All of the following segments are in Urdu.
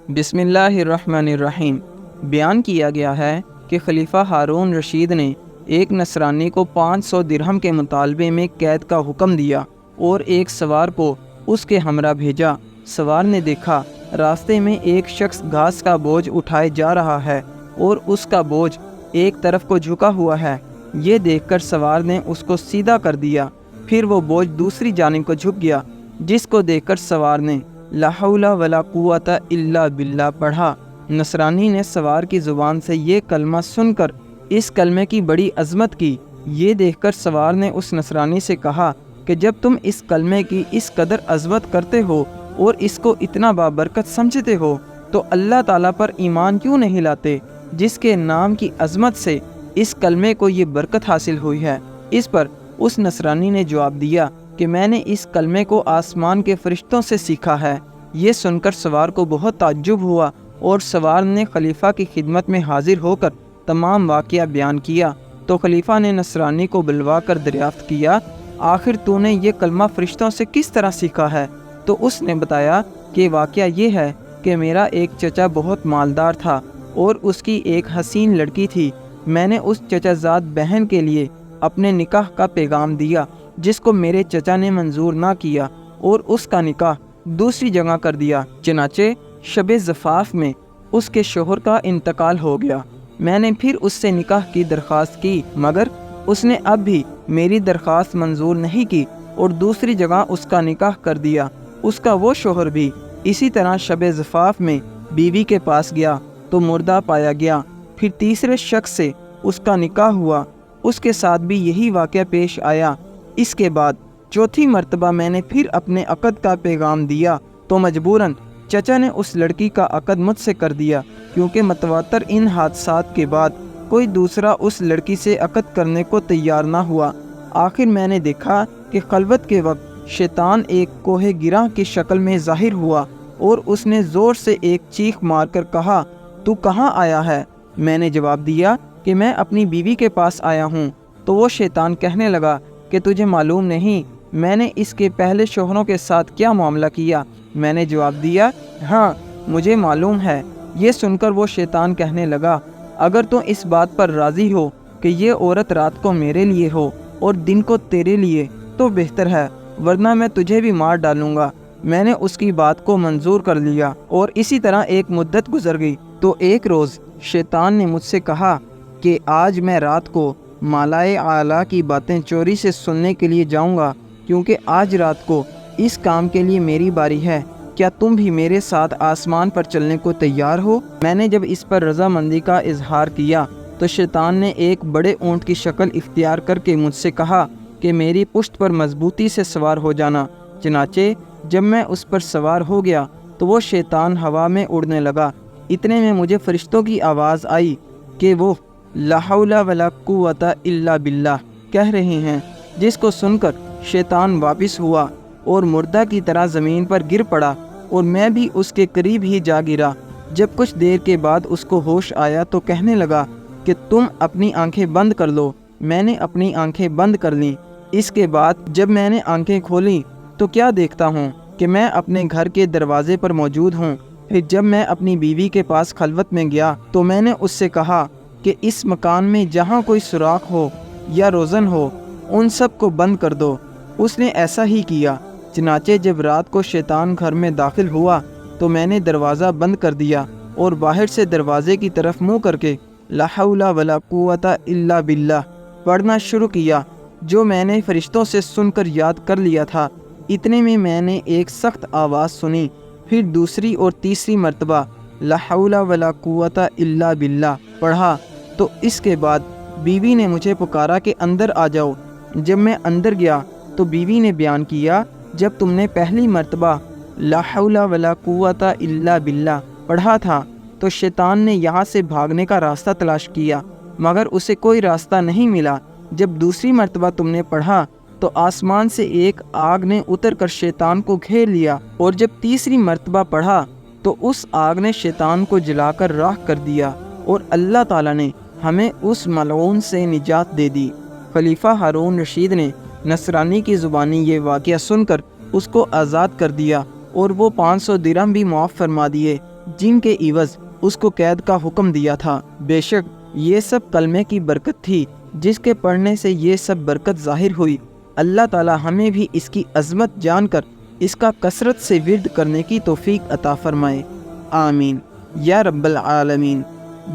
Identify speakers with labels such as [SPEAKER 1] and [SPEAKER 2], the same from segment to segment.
[SPEAKER 1] بسم اللہ الرحمن الرحیم۔ بیان کیا گیا ہے کہ خلیفہ ہارون رشید نے ایک نصرانی کو 500 درہم کے مطالبے میں قید کا حکم دیا اور ایک سوار کو اس کے ہمراہ بھیجا۔ سوار نے دیکھا راستے میں ایک شخص گھاس کا بوجھ اٹھائے جا رہا ہے اور اس کا بوجھ ایک طرف کو جھکا ہوا ہے۔ یہ دیکھ کر سوار نے اس کو سیدھا کر دیا، پھر وہ بوجھ دوسری جانب کو جھک گیا، جس کو دیکھ کر سوار نے لا حول ولا قوت الا باللہ پڑھا۔ نصرانی نے سوار کی زبان سے یہ کلمہ سن کر اس کلمے کی بڑی عظمت کی۔ یہ دیکھ کر سوار نے اس نصرانی سے کہا کہ جب تم اس کلمے کی اس قدر عظمت کرتے ہو اور اس کو اتنا بابرکت سمجھتے ہو تو اللہ تعالیٰ پر ایمان کیوں نہیں لاتے، جس کے نام کی عظمت سے اس کلمے کو یہ برکت حاصل ہوئی ہے۔ اس پر اس نصرانی نے جواب دیا کہ میں نے اس کلمے کو آسمان کے فرشتوں سے سیکھا ہے۔ یہ سن کر سوار کو بہت تعجب ہوا اور سوار نے خلیفہ کی خدمت میں حاضر ہو کر تمام واقعہ بیان کیا تو خلیفہ نے نصرانی کو بلوا کر دریافت کیا، آخر تو نے یہ کلمہ فرشتوں سے کس طرح سیکھا ہے؟ تو اس نے بتایا کہ واقعہ یہ ہے کہ میرا ایک چچا بہت مالدار تھا اور اس کی ایک حسین لڑکی تھی۔ میں نے اس چچا زاد بہن کے لیے اپنے نکاح کا پیغام دیا، جس کو میرے چچا نے منظور نہ کیا اور اس کا نکاح دوسری جگہ کر دیا۔ چنانچہ شب زفاف میں اس کے شوہر کا انتقال ہو گیا۔ میں نے پھر اس سے نکاح کی درخواست کی، مگر اس نے اب بھی میری درخواست منظور نہیں کی اور دوسری جگہ اس کا نکاح کر دیا۔ اس کا وہ شوہر بھی اسی طرح شب زفاف میں بیوی کے پاس گیا تو مردہ پایا گیا۔ پھر تیسرے شخص سے اس کا نکاح ہوا، اس کے ساتھ بھی یہی واقعہ پیش آیا۔ اس کے بعد چوتھی مرتبہ میں نے پھر اپنے عقد کا پیغام دیا تو مجبوراً چچا نے اس لڑکی کا عقد مجھ سے کر دیا، کیونکہ متواتر ان حادثات کے بعد کوئی دوسرا اس لڑکی سے عقد کرنے کو تیار نہ ہوا۔ آخر میں نے دیکھا کہ خلوت کے وقت شیطان ایک کوہ گراں کی شکل میں ظاہر ہوا اور اس نے زور سے ایک چیخ مار کر کہا، تو کہاں آیا ہے؟ میں نے جواب دیا کہ میں اپنی بیوی کے پاس آیا ہوں۔ تو وہ شیطان کہنے لگا کہ تجھے معلوم نہیں میں نے اس کے پہلے شوہروں کے ساتھ کیا معاملہ کیا؟ میں نے جواب دیا، ہاں مجھے معلوم ہے۔ یہ سن کر وہ شیطان کہنے لگا، اگر تو اس بات پر راضی ہو کہ یہ عورت رات کو میرے لیے ہو اور دن کو تیرے لیے تو بہتر ہے، ورنہ میں تجھے بھی مار ڈالوں گا۔ میں نے اس کی بات کو منظور کر لیا اور اسی طرح ایک مدت گزر گئی تو ایک روز شیطان نے مجھ سے کہا کہ آج میں رات کو مالائے اعلیٰ کی باتیں چوری سے سننے کے لیے جاؤں گا، کیونکہ آج رات کو اس کام کے لیے میری باری ہے۔ کیا تم بھی میرے ساتھ آسمان پر چلنے کو تیار ہو؟ میں نے جب اس پر رضامندی کا اظہار کیا تو شیطان نے ایک بڑے اونٹ کی شکل اختیار کر کے مجھ سے کہا کہ میری پشت پر مضبوطی سے سوار ہو جانا۔ چنانچہ جب میں اس پر سوار ہو گیا تو وہ شیطان ہوا میں اڑنے لگا۔ اتنے میں مجھے فرشتوں کی آواز آئی کہ وہ لا حول ولا قوت الا باللہ کہہ رہے ہیں، جس کو سن کر شیطان واپس ہوا اور مردہ کی طرح زمین پر گر پڑا اور میں بھی اس کے قریب ہی جا گرا۔ جب کچھ دیر کے بعد اس کو ہوش آیا تو کہنے لگا کہ تم اپنی آنکھیں بند کر لو۔ میں نے اپنی آنکھیں بند کر لیں۔ اس کے بعد جب میں نے آنکھیں کھولیں تو کیا دیکھتا ہوں کہ میں اپنے گھر کے دروازے پر موجود ہوں۔ پھر جب میں اپنی بیوی کے پاس خلوت میں گیا تو میں نے اس سے کہا کہ اس مکان میں جہاں کوئی سوراخ ہو یا روزن ہو ان سب کو بند کر دو۔ اس نے ایسا ہی کیا۔ چنانچہ جب رات کو شیطان گھر میں داخل ہوا تو میں نے دروازہ بند کر دیا اور باہر سے دروازے کی طرف منہ کر کے لا حول ولا قوت الا باللہ پڑھنا شروع کیا، جو میں نے فرشتوں سے سن کر یاد کر لیا تھا۔ اتنے میں نے ایک سخت آواز سنی، پھر دوسری اور تیسری مرتبہ لا حول ولا قوت الا باللہ پڑھا تو اس کے بعد بیوی نے مجھے پکارا کہ اندر آ جاؤ۔ جب میں اندر گیا تو بیوی نے بیان کیا، جب تم نے پہلی مرتبہ لا حول ولا قوت الا باللہ پڑھا تھا تو شیطان نے یہاں سے بھاگنے کا راستہ تلاش کیا، مگر اسے کوئی راستہ نہیں ملا۔ جب دوسری مرتبہ تم نے پڑھا تو آسمان سے ایک آگ نے اتر کر شیطان کو گھیر لیا، اور جب تیسری مرتبہ پڑھا تو اس آگ نے شیطان کو جلا کر راکھ کر دیا اور اللہ تعالیٰ نے ہمیں اس ملعون سے نجات دے دی۔ خلیفہ ہارون رشید نے نصرانی کی زبانی یہ واقعہ سن کر اس کو آزاد کر دیا اور وہ 500 درہم بھی معاف فرما دیے جن کے عوض اس کو قید کا حکم دیا تھا۔ بے شک یہ سب کلمے کی برکت تھی جس کے پڑھنے سے یہ سب برکت ظاہر ہوئی۔ اللہ تعالی ہمیں بھی اس کی عظمت جان کر اس کا کثرت سے ورد کرنے کی توفیق عطا فرمائے، آمین یا رب العالمین۔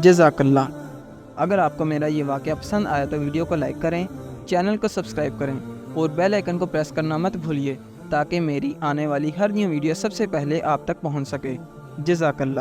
[SPEAKER 1] جزاک اللہ۔ اگر آپ کو میرا یہ واقعہ پسند آیا تو ویڈیو کو لائک کریں، چینل کو سبسکرائب کریں اور بیل آئیکن کو پریس کرنا مت بھولیے تاکہ میری آنے والی ہر نیو ویڈیو سب سے پہلے آپ تک پہنچ سکے۔ جزاک اللہ۔